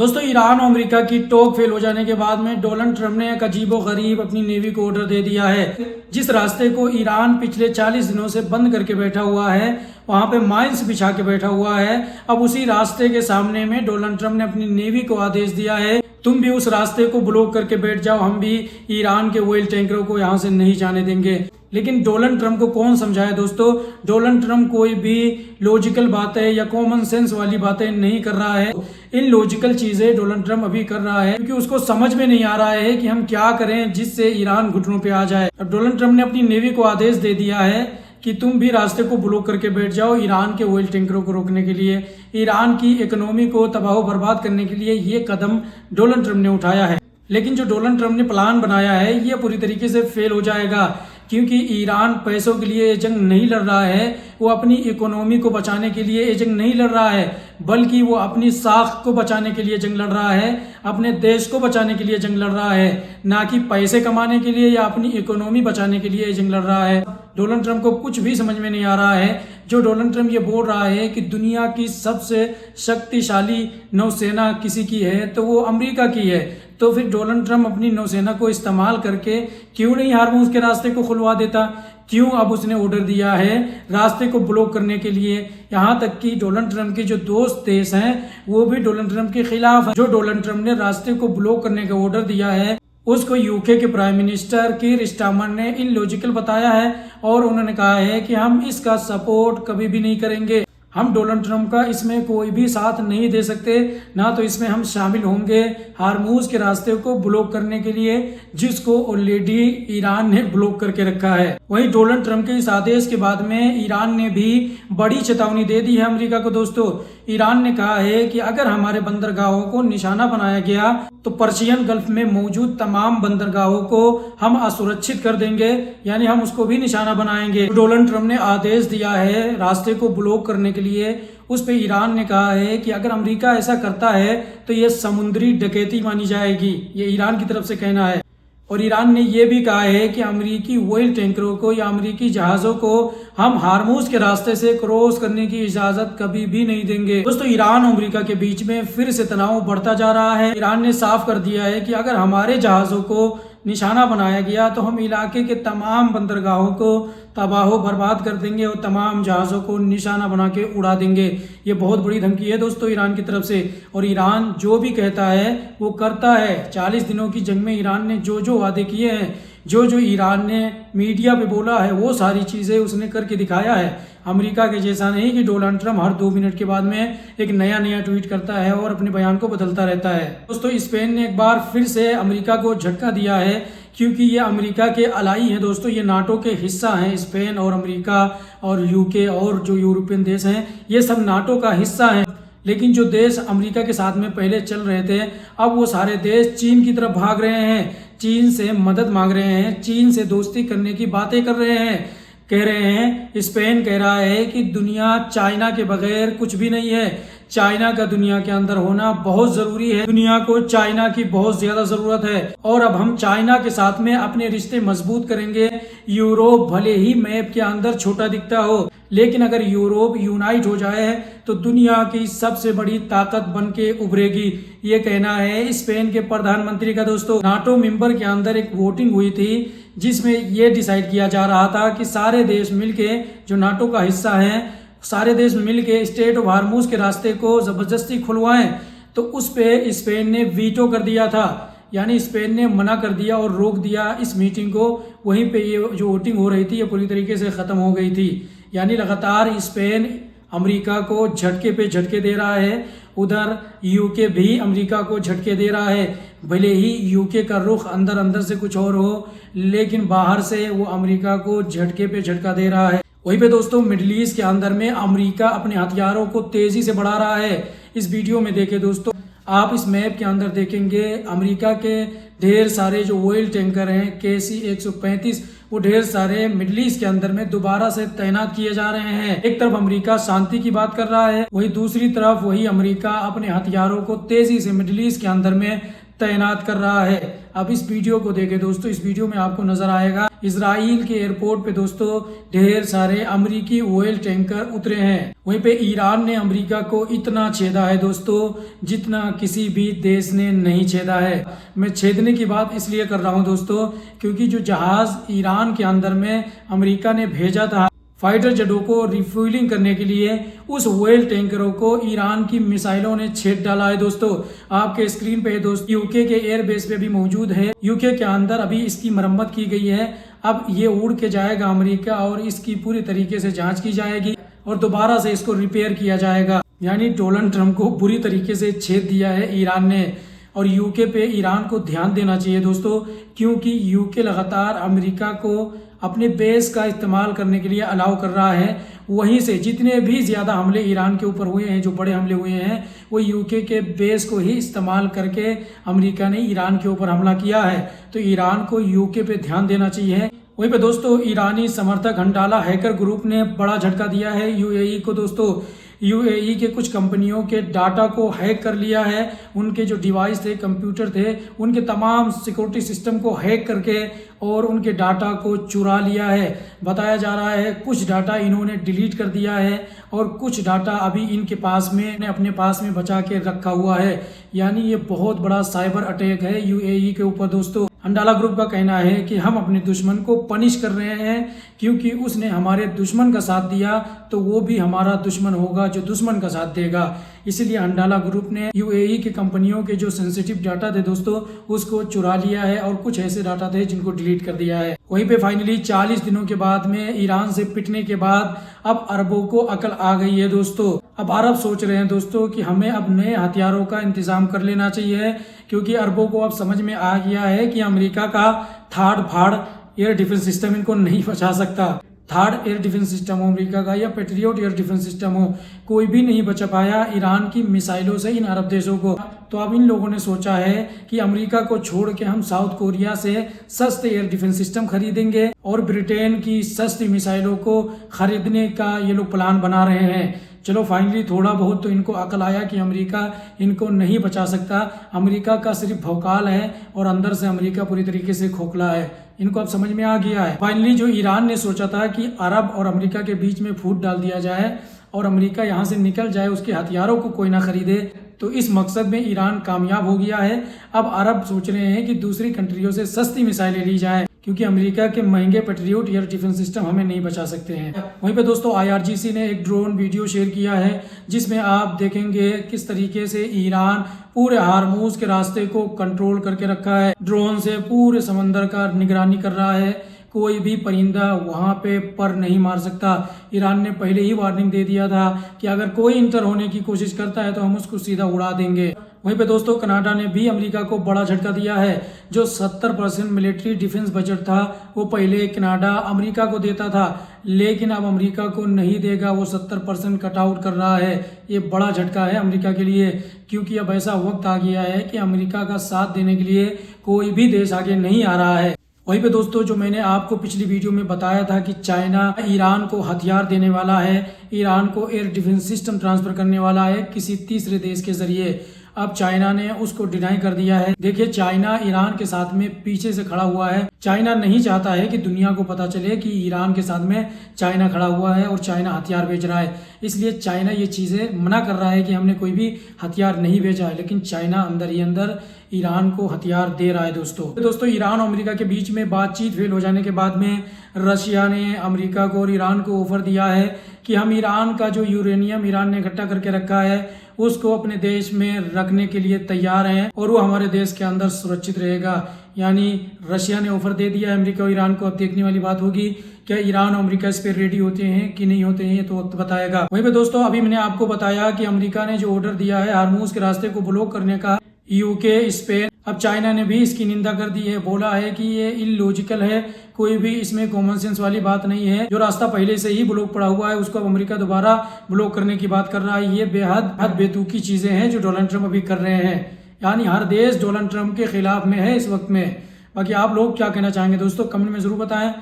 दोस्तों, ईरान और अमेरिका की टोक फेल हो जाने के बाद में डोनाल्ड ट्रंप ने एक अजीबोगरीब अपनी नेवी को ऑर्डर दे दिया है। जिस रास्ते को ईरान पिछले 40 दिनों से बंद करके बैठा हुआ है, वहां पे माइंस बिछा के बैठा हुआ है। अब उसी रास्ते के सामने में डोनाल्ड ट्रंप ने अपनी नेवी को आदेश दिया है, तुम भी उस रास्ते को ब्लॉक करके बैठ जाओ, हम भी ईरान के ऑयल टैंकरों को यहाँ से नहीं जाने देंगे। लेकिन डोनाल्ड ट्रंप को कौन समझाए दोस्तों? डोनाल्ड ट्रंप कोई भी लॉजिकल बातें या कॉमन सेंस वाली बातें नहीं कर रहा है। इन लॉजिकल चीजें डोनाल्ड ट्रंप अभी कर रहा है क्योंकि उसको समझ में नहीं आ रहा है कि हम क्या करें जिससे ईरान घुटनों पे आ जाए। अब डोनाल्ड ट्रंप ने अपनी नेवी को आदेश दे दिया है कि तुम भी रास्ते को ब्लॉक करके बैठ जाओ ईरान के ऑयल टैंकरों को रोकने के लिए, ईरान की इकोनॉमी को तबाह बर्बाद करने के लिए ये कदम डोनाल्ड ट्रंप ने उठाया है। लेकिन जो डोनाल्ड ट्रंप ने प्लान बनाया है ये पूरी तरीके से फेल हो जाएगा क्योंकि ईरान पैसों के लिए ये जंग नहीं लड़ रहा है, वो अपनी इकोनॉमी को बचाने के लिए ये जंग नहीं लड़ रहा है, बल्कि वो अपनी साख को बचाने के लिए जंग लड़ रहा है, अपने देश को बचाने के लिए जंग लड़ रहा है, ना कि पैसे कमाने के लिए या अपनी इकोनॉमी बचाने के लिए ये जंग लड़ रहा है। डोनाल्ड ट्रंप को कुछ भी समझ में नहीं आ रहा है। जो डोनाल्ड ट्रंप ये बोल रहा है कि दुनिया की सबसे शक्तिशाली नौसेना किसी की है तो वो अमेरिका की है, तो फिर डोनाल्ड ट्रंप अपनी नौसेना को इस्तेमाल करके क्यों नहीं हार्मूज के रास्ते को खुलवा देता? क्यों अब उसने ऑर्डर दिया है रास्ते को ब्लॉक करने के लिए? यहाँ तक कि डोनाल्ड ट्रंप के जो दोस्त देश हैं वो भी डोनाल्ड ट्रंप के खिलाफ है। जो डोनाल्ड ट्रंप ने रास्ते को ब्लॉक करने का ऑर्डर दिया है उसको यूके के प्राइम मिनिस्टर कीर स्टारमर ने इलॉजिकल बताया है और उन्होंने कहा है कि हम इसका सपोर्ट कभी भी नहीं करेंगे। हम डोनाल्ड ट्रंप का इसमें कोई भी साथ नहीं दे सकते, ना तो इसमें हम शामिल होंगे हार्मूज के रास्ते को ब्लॉक करने के लिए जिसको ऑलरेडी ईरान ने ब्लॉक करके रखा है। वहीं डोनाल्ड ट्रंप के इस आदेश के बाद में ईरान ने भी बड़ी चेतावनी दे दी है अमेरिका को। दोस्तों, ईरान ने कहा है कि अगर हमारे बंदरगाहों को निशाना बनाया गया तो पर्शियन गल्फ में मौजूद तमाम बंदरगाहों को हम असुरक्षित कर देंगे, यानी हम उसको भी निशाना बनाएंगे। डोनाल्ड ट्रंप ने आदेश दिया है रास्ते को ब्लॉक करने के लिए, उस पे ईरान ने कहा है कि अगर अमेरिका ऐसा करता है तो ये समुद्री डकैती मानी जाएगी, ये ईरान की तरफ से कहना है। और ईरान ने यह भी कहा है कि अमेरिकी ऑयल टैंकरों को या अमेरिकी जहाज़ों को हम हार्मूज के रास्ते से क्रॉस करने की इजाज़त कभी भी नहीं देंगे। दोस्तों, ईरान और अमेरिका के बीच में फिर से तनाव बढ़ता जा रहा है। ईरान ने साफ कर दिया है कि अगर हमारे जहाज़ों को निशाना बनाया गया तो हम इलाके के तमाम बंदरगाहों को तबाह बर्बाद कर देंगे और तमाम जहाज़ों को निशाना बना के उड़ा देंगे। ये बहुत बड़ी धमकी है दोस्तों ईरान की तरफ से, और ईरान जो भी कहता है वो करता है। 40 दिनों की जंग में ईरान ने जो जो वादे किए हैं, जो जो ईरान ने मीडिया पे बोला है, वो सारी चीज़ें उसने करके दिखाया है। अमेरिका के जैसा नहीं कि डोनाल्ड ट्रंप हर 2 मिनट के बाद में एक नया ट्वीट करता है और अपने बयान को बदलता रहता है। दोस्तों, स्पेन ने एक बार फिर से अमेरिका को झटका दिया है क्योंकि ये अमेरिका के अलाई हैं। दोस्तों, ये नाटो के हिस्सा हैं। स्पेन और अमेरिका और यूके और जो यूरोपियन देश हैं ये सब नाटो का हिस्सा हैं। लेकिन जो देश अमेरिका के साथ में पहले चल रहे थे, अब वो सारे देश चीन की तरफ भाग रहे हैं, चीन से मदद मांग रहे हैं, चीन से दोस्ती करने की बातें कर रहे हैं। कह रहे हैं, स्पेन कह रहा है कि दुनिया चाइना के बगैर कुछ भी नहीं है, चाइना का दुनिया के अंदर होना बहुत जरूरी है, दुनिया को चाइना की बहुत ज्यादा जरूरत है और अब हम चाइना के साथ में अपने रिश्ते मजबूत करेंगे। यूरोप भले ही मैप के अंदर छोटा दिखता हो, लेकिन अगर यूरोप यूनाइट हो जाए तो दुनिया की सबसे बड़ी ताकत बन के उभरेगी। ये कहना है स्पेन के प्रधानमंत्री का। दोस्तों, नाटो मेंबर के अंदर एक वोटिंग हुई थी जिसमें ये डिसाइड किया जा रहा था कि सारे देश मिलके, जो नाटो का हिस्सा हैं, सारे देश मिलके स्टेट ऑफ हार्मूज के रास्ते को जबरदस्ती खुलवाएं। तो उस पे स्पेन ने वीटो कर दिया था, यानी स्पेन ने मना कर दिया और रोक दिया इस मीटिंग को। वहीं पे ये जो वोटिंग हो रही थी ये पूरी तरीके से ख़त्म हो गई थी। यानी लगातार स्पेन अमेरिका को झटके पे झटके दे रहा है, उधर यूके भी अमेरिका को झटके दे रहा है। भले ही यूके का रुख अंदर अंदर से कुछ और हो, लेकिन बाहर से वो अमेरिका को झटके पे झटका दे रहा है। वहीं पे दोस्तों, मिडिल ईस्ट के अंदर में अमेरिका अपने हथियारों को तेजी से बढ़ा रहा है। इस वीडियो में देखें दोस्तों, आप इस मैप के अंदर देखेंगे अमेरिका के ढेर सारे जो ऑयल टैंकर हैं KC-135, वो ढेर सारे मिडिल ईस्ट के अंदर में दोबारा से तैनात किए जा रहे हैं। एक तरफ अमेरिका शांति की बात कर रहा है, वहीं दूसरी तरफ वही अमेरिका अपने हथियारों को तेजी से मिडिल ईस्ट के अंदर में तैनात कर रहा है। अब इस वीडियो को देखें दोस्तों, इस वीडियो में आपको नजर आएगा इजराइल के एयरपोर्ट पे दोस्तों ढेर सारे अमेरिकी ऑयल टैंकर उतरे हैं। वहीं पे ईरान ने अमेरिका को इतना छेदा है दोस्तों जितना किसी भी देश ने नहीं छेदा है। मैं छेदने की बात इसलिए कर रहा हूं दोस्तों क्योंकि जो जहाज ईरान के अंदर में अमेरिका ने भेजा था फाइटर जेटों को रिफ्यूलिंग करने के लिए, उस ऑयल टैंकरों को ईरान की मिसाइलों ने छेद डाला है। दोस्तों आपके स्क्रीन पे दोस्तों यूके के एयरबेस पे भी मौजूद है। यूके के अंदर अभी इसकी मरम्मत की गई है। अब ये उड़ के जाएगा अमेरिका और इसकी पूरी तरीके से जांच की जाएगी और दोबारा से इसको रिपेयर किया जाएगा। यानी डोनाल्ड ट्रंप को बुरी तरीके से छेद दिया है ईरान ने। और यूके पे ईरान को ध्यान देना चाहिए दोस्तों, क्योंकि यूके लगातार अमेरिका को अपने बेस का इस्तेमाल करने के लिए अलाउ कर रहा है। वहीं से जितने भी ज़्यादा हमले ईरान के ऊपर हुए हैं, जो बड़े हमले हुए हैं, वो यूके के बेस को ही इस्तेमाल करके अमेरिका ने ईरान के ऊपर हमला किया है। तो ईरान को यूके पे ध्यान देना चाहिए। वहीं पे दोस्तों ईरानी समर्थक हंडाला हैकर ग्रुप ने बड़ा झटका दिया है यूएई को। दोस्तों यूएई के कुछ कंपनियों के डाटा को हैक कर लिया है। उनके जो डिवाइस थे, कंप्यूटर थे, उनके तमाम सिक्योरिटी सिस्टम को हैक करके और उनके डाटा को चुरा लिया है। बताया जा रहा है कुछ डाटा इन्होंने डिलीट कर दिया है और कुछ डाटा अभी इनके पास में अपने पास में बचा के रखा हुआ है। यानी ये बहुत बड़ा साइबर अटैक है यूएई के ऊपर। दोस्तों हंडाला ग्रुप का कहना है कि हम अपने दुश्मन को पनिश कर रहे हैं क्योंकि उसने हमारे दुश्मन का साथ दिया तो वो भी हमारा दुश्मन होगा जो दुश्मन का साथ देगा। इसीलिए हंडाला ग्रुप ने यूएई के कंपनियों के जो सेंसिटिव डाटा थे दोस्तों उसको चुरा लिया है और कुछ ऐसे डाटा थे जिनको डिलीट कर दिया है। वहीं पे फाइनली 40 दिनों के बाद में ईरान से पिटने के बाद अब अरबों को अकल आ गई है दोस्तों। अब अरब सोच रहे हैं दोस्तों कि हमें अब नए हथियारों का इंतजाम कर लेना चाहिए, क्योंकि अरबों को अब समझ में आ गया है कि अमेरिका का थर्ड फाड़ एयर डिफेंस सिस्टम इनको नहीं बचा सकता। थर्ड एयर डिफेंस सिस्टम हो अमेरिका का या पेट्रियोट एयर डिफेंस सिस्टम हो, कोई भी नहीं बचा पाया ईरान की मिसाइलों से इन अरब देशों को। तो अब इन लोगों ने सोचा है कि अमेरिका को छोड़ के हम साउथ कोरिया से सस्ते एयर डिफेंस सिस्टम खरीदेंगे और ब्रिटेन की सस्ती मिसाइलों को खरीदने का ये लोग प्लान बना रहे हैं। चलो फाइनली थोड़ा बहुत तो इनको अकल आया कि अमेरिका इनको नहीं बचा सकता। अमेरिका का सिर्फ भौकाल है और अंदर से अमेरिका पूरी तरीके से खोखला है। इनको अब समझ में आ गया है। फाइनली जो ईरान ने सोचा था कि अरब और अमेरिका के बीच में फूट डाल दिया जाए और अमेरिका यहाँ से निकल जाए, उसके हथियारों को कोई ना खरीदे, तो इस मकसद में ईरान कामयाब हो गया है। अब अरब सोच रहे हैं कि दूसरी कंट्रियों से सस्ती मिसाइलें ली जाए, क्योंकि अमेरिका के महंगे पेट्रियोट एयर डिफेंस सिस्टम हमें नहीं बचा सकते हैं। वहीं पे दोस्तों IRGC ने एक ड्रोन वीडियो शेयर किया है जिसमें आप देखेंगे किस तरीके से ईरान पूरे हार्मूज के रास्ते को कंट्रोल करके रखा है। ड्रोन से पूरे समंदर का निगरानी कर रहा है। कोई भी परिंदा वहां पे पर नहीं मार सकता। ईरान ने पहले ही वार्निंग दे दिया था कि अगर कोई इंटर होने की कोशिश करता है तो हम उसको सीधा उड़ा देंगे। वहीं पे दोस्तों कनाडा ने भी अमेरिका को बड़ा झटका दिया है। जो 70% मिलिट्री डिफेंस बजट था वो पहले कनाडा अमेरिका को देता था, लेकिन अब अमेरिका को नहीं देगा। वो 70% कट आउट कर रहा है। ये बड़ा झटका है अमेरिका के लिए, क्योंकि अब ऐसा वक्त आ गया है कि अमेरिका का साथ देने के लिए कोई भी देश आगे नहीं आ रहा है। वहीं पे दोस्तों जो मैंने आपको पिछली वीडियो में बताया था कि चाइना ईरान को हथियार देने वाला है, ईरान को एयर डिफेंस सिस्टम ट्रांसफर करने वाला है किसी तीसरे देश के जरिए। अब चाइना ने उसको डिनाई कर दिया है। देखिए चाइना ईरान के साथ में पीछे से खड़ा हुआ है। चाइना नहीं चाहता है कि दुनिया को पता चले कि ईरान के साथ में चाइना खड़ा हुआ है और चाइना हथियार भेज रहा है। इसलिए चाइना ये चीजें मना कर रहा है कि हमने कोई भी हथियार नहीं भेजा है, लेकिन चाइना अंदर ही अंदर ईरान को हथियार दे रहा है। दोस्तों ईरान और अमेरिका के बीच में बातचीत फेल हो जाने के बाद में रशिया ने अमेरिका को और ईरान को ऑफर दिया है कि हम ईरान का जो यूरेनियम ईरान ने इकट्ठा करके रखा है उसको अपने देश में रखने के लिए तैयार हैं और वो हमारे देश के अंदर सुरक्षित रहेगा। यानी रशिया ने ऑफर दे दिया है अमेरिका और ईरान को। अब देखने वाली बात होगी क्या ईरान और अमेरिका इस पे रेडी होते हैं कि नहीं होते हैं, ये तो वक्त बताएगा। वहीं पे दोस्तों अभी मैंने आपको बताया कि अमेरिका ने जो ऑर्डर दिया है हार्मूज के रास्ते को ब्लॉक करने का, यूके, स्पेन, अब चाइना ने भी इसकी निंदा कर दी है। बोला है कि ये इलॉजिकल है, कोई भी इसमें कॉमन सेंस वाली बात नहीं है। जो रास्ता पहले से ही ब्लॉक पड़ा हुआ है उसको अब अमेरिका दोबारा ब्लॉक करने की बात कर रहा है। ये बेहद बेतुकी चीजें हैं जो डोनाल्ड ट्रंप अभी कर रहे हैं। यानी हर देश डोनाल्ड ट्रंप के खिलाफ में है इस वक्त में। बाकी आप लोग क्या कहना चाहेंगे दोस्तों, कमेंट में जरूर बताएं।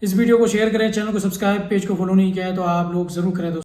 इस वीडियो को शेयर करें, चैनल को सब्सक्राइब, पेज को फॉलो नहीं किया है तो आप लोग जरूर करें दोस्तों।